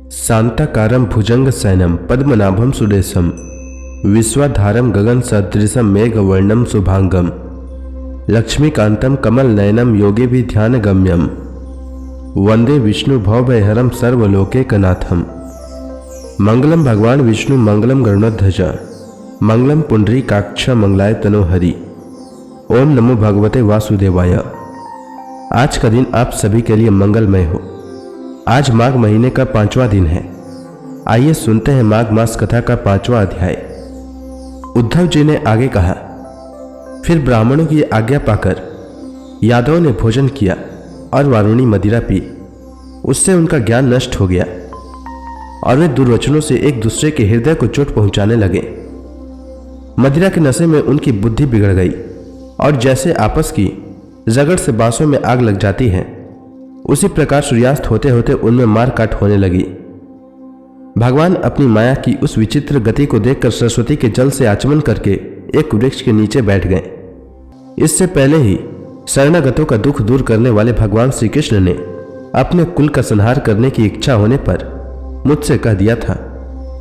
शांताकारं भुजंगशयनं पद्मनाभं सुरेशं विश्वाधारं गगनसदृशं मेघवर्णं शुभांगं लक्ष्मीकान्तं कमलनयनं योगिभिध्यानगम्यं वंदे विष्णु भवभयहरं सर्वलोकैकनाथं। मंगलम भगवान विष्णु मंगलम गरुड़ध्वज मंगलम पुंडरीकाक्ष मंगलाय तनोहरि। ओम नमो भगवते वासुदेवाय। आज का दिन आप सभी के लिए मंगलमय हो। आज माघ महीने का 5वां दिन है। आइए सुनते हैं माघ मास कथा का 5वां अध्याय। उद्धव जी ने आगे कहा, फिर ब्राह्मणों की आज्ञा पाकर यादवों ने भोजन किया और वारुणी मदिरा पी। उससे उनका ज्ञान नष्ट हो गया और वे दुर्वचनों से एक दूसरे के हृदय को चोट पहुंचाने लगे। मदिरा के नशे में उनकी बुद्धि बिगड़ गई और जैसे आपस की रगड़ से बांसों में आग लग जाती है, उसी प्रकार सूर्यास्त होते होते उनमें मार काट होने लगी। भगवान अपनी माया की उस विचित्र गति को देखकर सरस्वती के जल से आचमन करके एक वृक्ष के नीचे बैठ गए। इससे पहले ही शरणागतों का दुख दूर करने वाले भगवान श्री कृष्ण ने अपने कुल का संहार करने की इच्छा होने पर मुझसे कह दिया था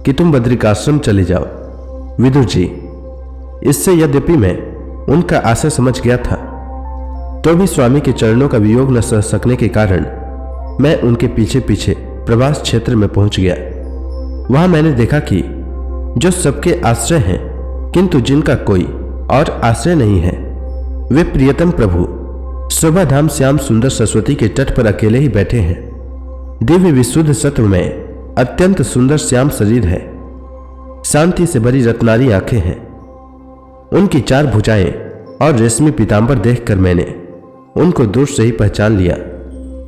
कि तुम बद्रिकाश्रम चले जाओ। विदुर जी, इससे यद्यपि मैं उनका आशय समझ गया था, तो भी स्वामी के चरणों का वियोग न सह सकने के कारण मैं उनके पीछे पीछे प्रवास क्षेत्र में पहुंच गया। वहां मैंने देखा कि जो सबके आश्रय हैं किंतु जिनका कोई और आश्रय नहीं है, वे प्रियतम प्रभु शोभाधाम श्याम सुंदर सरस्वती के तट पर अकेले ही बैठे हैं। दिव्य विशुद्ध सत्व में अत्यंत सुंदर श्याम शरीर है। शांति से भरी रत्नारी आंखें हैं। उनकी 4 भुजाएं और रेशमी पीतांबर देखकर मैंने उनको दूर से ही पहचान लिया।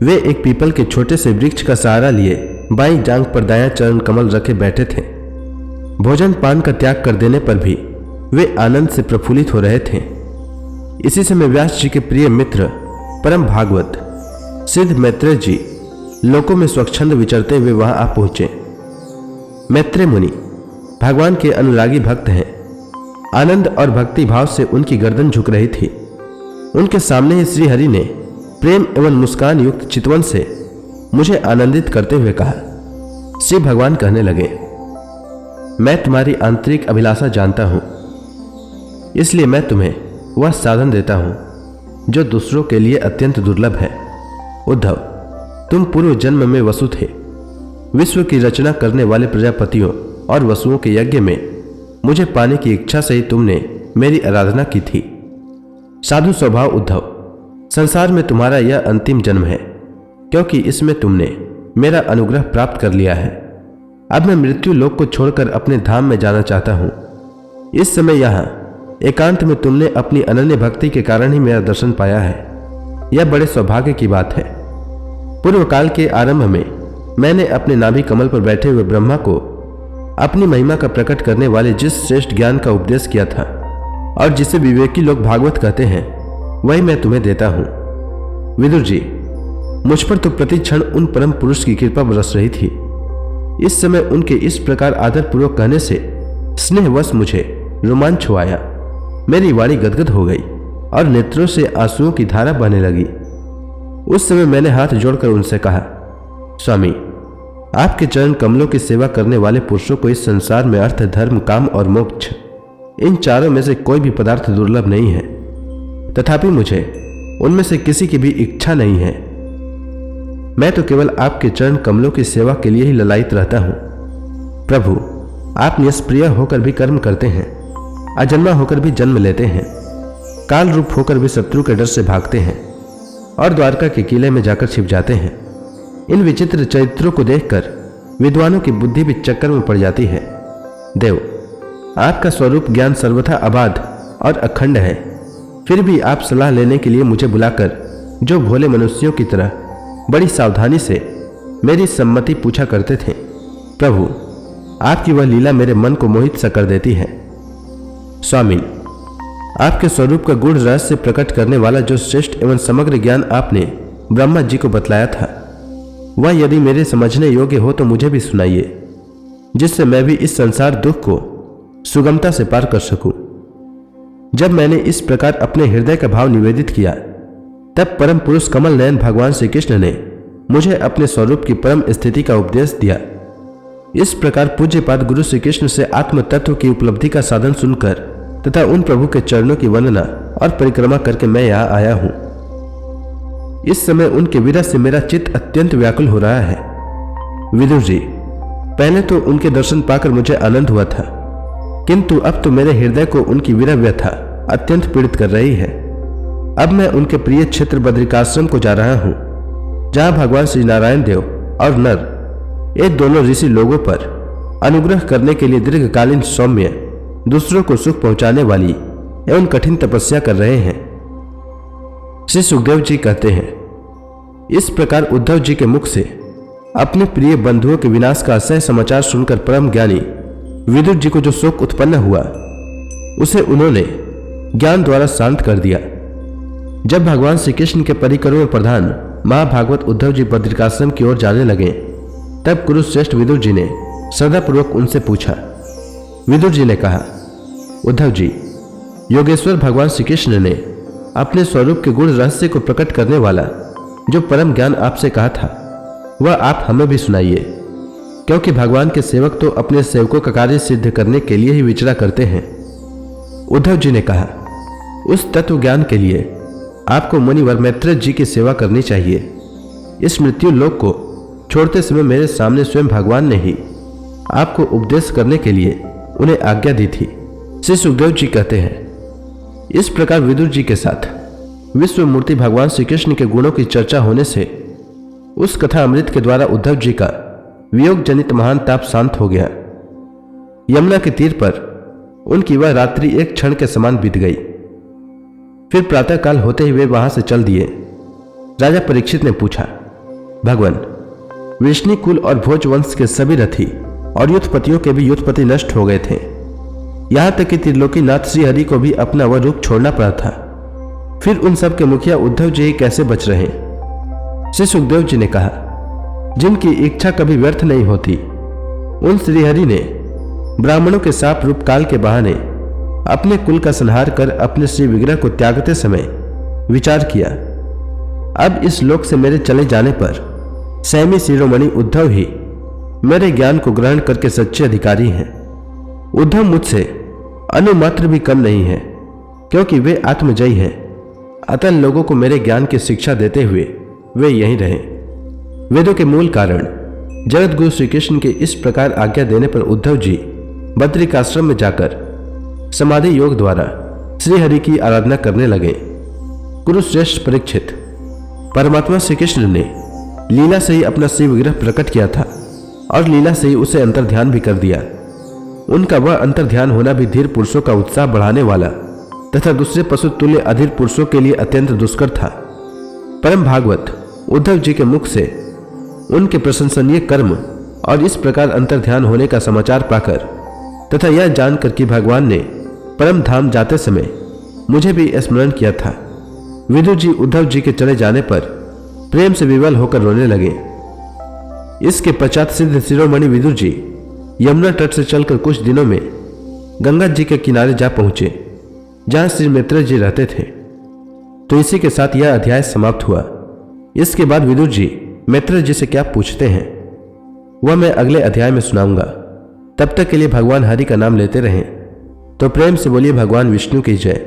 वे एक पीपल के छोटे से वृक्ष का सहारा लिए बाईं जांघ पर दायां चरण कमल रखे बैठे थे। भोजन पान का त्याग कर देने पर भी वे आनंद से प्रफुल्लित हो रहे थे। इसी समय व्यास जी के प्रिय मित्र परम भागवत सिद्ध मैत्रेय जी लोकों में स्वच्छंद विचरते हुए वहां आ पहुंचे। मैत्रेय मुनि भगवान के अनुरागी भक्त हैं। आनंद और भक्ति भाव से उनकी गर्दन झुक रही थी। उनके सामने ही श्री हरि ने प्रेम एवं मुस्कान युक्त चितवन से मुझे आनंदित करते हुए कहा। श्री भगवान कहने लगे, मैं तुम्हारी आंतरिक अभिलाषा जानता हूं, इसलिए मैं तुम्हें वह साधन देता हूं जो दूसरों के लिए अत्यंत दुर्लभ है। उद्धव, तुम पूर्व जन्म में वसु थे। विश्व की रचना करने वाले प्रजापतियों और वसुओं के यज्ञ में मुझे पाने की इच्छा से ही तुमने मेरी आराधना की थी। साधु स्वभाव उद्धव, संसार में तुम्हारा यह अंतिम जन्म है, क्योंकि इसमें तुमने मेरा अनुग्रह प्राप्त कर लिया है। अब मैं मृत्यु लोक को छोड़कर अपने धाम में जाना चाहता हूं। इस समय यहां एकांत में तुमने अपनी अनन्य भक्ति के कारण ही मेरा दर्शन पाया है। यह बड़े सौभाग्य की बात है। पूर्व काल के आरंभ में मैंने अपने नाभि कमल पर बैठे हुए ब्रह्मा को अपनी महिमा का प्रकट करने वाले जिस श्रेष्ठ ज्ञान का उपदेश किया था और जिसे विवेकी लोग भागवत कहते हैं, वही मैं तुम्हें देता हूं। विदुर जी, मुझ पर तो प्रति क्षण उन परम पुरुष की कृपा बरस रही थी। इस समय उनके इस प्रकार आदरपूर्वक कहने से स्नेहवश मुझे रोमांच हो आया। मेरी वाणी गदगद हो गई और नेत्रों से आंसुओं की धारा बहने लगी। उस समय मैंने हाथ जोड़कर उनसे कहा, स्वामी, आपके चरण कमलों की सेवा करने वाले पुरुषों को इस संसार में अर्थ, धर्म, काम और मोक्ष, इन चारों में से कोई भी पदार्थ दुर्लभ नहीं है। तथापि मुझे उनमें से किसी की भी इच्छा नहीं है। मैं तो केवल आपके चरण कमलों की सेवा के लिए ही ललायित रहता हूं। प्रभु, आप निष्प्रिय होकर भी कर्म करते हैं, अजन्मा होकर भी जन्म लेते हैं, काल रूप होकर भी शत्रु के डर से भागते हैं और द्वारका के किले में जाकर छिप जाते हैं। इन विचित्र चरित्रों को देखकर विद्वानों की बुद्धि भी चक्कर में पड़ जाती है। देव, आपका स्वरूप ज्ञान सर्वथा अबाध और अखंड है, फिर भी आप सलाह लेने के लिए मुझे बुलाकर जो भोले मनुष्यों की तरह बड़ी सावधानी से मेरी सम्मति पूछा करते थे, प्रभु, आपकी वह लीला मेरे मन को मोहित सा कर देती है। स्वामी, आपके स्वरूप का गूढ़ रहस्य प्रकट करने वाला जो श्रेष्ठ एवं समग्र ज्ञान आपने ब्रह्मा जी को बतलाया था, वह यदि मेरे समझने योग्य हो तो मुझे भी सुनाइए, जिससे मैं भी इस संसार दुख को सुगमता से पार कर सकूं। जब मैंने इस प्रकार अपने हृदय का भाव निवेदित किया, तब परम पुरुष कमल नयन भगवान श्री कृष्ण ने मुझे अपने स्वरूप की परम स्थिति का उपदेश दिया इस प्रकार पूज्यपाद गुरु श्री कृष्ण से आत्म तत्व की उपलब्धि का साधन सुनकर तथा उन प्रभु के चरणों की वंदना और परिक्रमा करके मैं यहाँ आया हूँ। इस समय उनके विरह से मेरा चित्त अत्यंत व्याकुल हो रहा है। विदुर जी, पहले तो उनके दर्शन पाकर मुझे आनंद हुआ था, किंतु अब तो मेरे हृदय को उनकी विरह व्यथा अत्यंत पीड़ित कर रही है। अब मैं उनके प्रिय क्षेत्र बद्रिकाश्रम को जा रहा हूँ, जहाँ भगवान श्री नारायण देव और नर ये दोनों ऋषि लोगों पर अनुग्रह करने के लिए दीर्घकालीन सौम्य, दूसरों को सुख पहुंचाने वाली एवं कठिन तपस्या कर रहे हैं। श्री सुखदेव जी कहते हैं, इस प्रकार उद्धव जी के मुख से अपने प्रिय बंधुओं के विनाश का असह्य समाचार सुनकर परम ज्ञानी विदुर जी को जो शोक उत्पन्न हुआ उसे उन्होंने ज्ञान द्वारा शांत कर दिया। जब भगवान श्री कृष्ण के परिकरों में प्रधान महाभागवत उद्धव जी बद्रिकाश्रम की ओर जाने लगे, तब कुरुश्रेष्ठ विदुर जी ने श्रद्धापूर्वक उनसे पूछा। विदुर जी ने कहा, उद्धव जी, योगेश्वर भगवान श्री कृष्ण ने अपने स्वरूप के गुण रहस्य को प्रकट करने वाला जो परम ज्ञान आपसे कहा था वह आप हमें भी सुनाइए, क्योंकि भगवान के सेवक तो अपने सेवकों का कार्य सिद्ध करने के लिए ही विचरा करते हैं। उद्धव जी ने कहा, उस तत्व ज्ञान के लिए आपको मुनिवर मैत्रेय जी की सेवा करनी चाहिए। इस मृत्यु लोक को छोड़ते समय मेरे सामने स्वयं भगवान ने ही आपको उपदेश करने के लिए उन्हें आज्ञा दी थी। श्री सुखदेव जी कहते हैं, इस प्रकार विदुर जी के साथ विश्व मूर्ति भगवान श्री कृष्ण के गुणों की चर्चा होने से उस कथा अमृत के द्वारा उद्धव जी का वियोग जनित महान ताप शांत हो गया। यमुना के तीर पर उनकी वह रात्रि एक क्षण के समान बीत गई। फिर प्रातःकाल होते ही वे वहां से चल दिए। राजा परीक्षित ने पूछा, भगवान, वृष्णि कुल और भोज वंश के सभी रथी और युद्धपतियों के भी युद्धपति नष्ट हो गए थे। यहां तक कि त्रिलोकीनाथ श्री हरि को भी अपना वह रूप छोड़ना पड़ा था। फिर उन सब के मुखिया उद्धव जी कैसे बच रहे? श्री सुखदेव जी ने कहा, जिनकी इच्छा कभी व्यर्थ नहीं होती, उन श्रीहरि ने ब्राह्मणों के साप रूप काल के बहाने अपने कुल का संहार कर अपने श्री विग्रह को त्यागते समय विचार किया, अब इस लोक से मेरे चले जाने पर सैमी शिरोमणि उद्धव ही मेरे ज्ञान को ग्रहण करके सच्चे अधिकारी हैं। उद्धव मुझसे अनुमात्र भी कम नहीं है, क्योंकि वे आत्मजयी हैं। अतः लोगों को मेरे ज्ञान की शिक्षा देते हुए वे यहीं रहे। वेदों के मूल कारण जगत गुरु श्री कृष्ण के इस प्रकार आज्ञा देने पर उद्धव जी बद्रिकाश्रम में जाकर समाधि योग द्वारा श्री हरि की आराधना करने लगे। कुरुश्रेष्ठ परीक्षित, परमात्मा श्री कृष्ण ने लीला से ही अपना श्री विग्रह प्रकट किया था और लीला से ही उसे अंतर्ध्यान भी कर दिया। उनका वह अंतर्ध्यान होना भी धीर पुरुषों का उत्साह बढ़ाने वाला तथा दूसरे पशु तुल्य अधीर पुरुषों के लिए अत्यंत दुष्कर था। परम भागवत उद्धव जी के मुख से उनके प्रशंसनीय कर्म और इस प्रकार अंतर्ध्यान होने का समाचार पाकर तथा यह जानकर कि भगवान ने परम धाम जाते समय मुझे भी स्मरण किया था, विदुर जी उद्धव जी के चले जाने पर प्रेम से विवल होकर रोने लगे। इसके पश्चात सिद्ध शिरोमणि विदुर जी यमुना तट से चलकर कुछ दिनों में गंगा जी के किनारे जा पहुंचे, जहां श्री मैत्रेय जी रहते थे। तो इसी के साथ यह अध्याय समाप्त हुआ। इसके बाद विदुर जी मैत्रेय जी से क्या पूछते हैं वह मैं अगले अध्याय में सुनाऊंगा। तब तक के लिए भगवान हरि का नाम लेते रहें। तो प्रेम से बोलिए भगवान विष्णु की जय,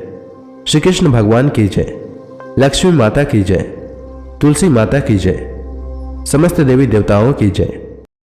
श्री कृष्ण भगवान की जय, लक्ष्मी माता की जय, तुलसी माता की जय, समस्त देवी देवताओं की जय।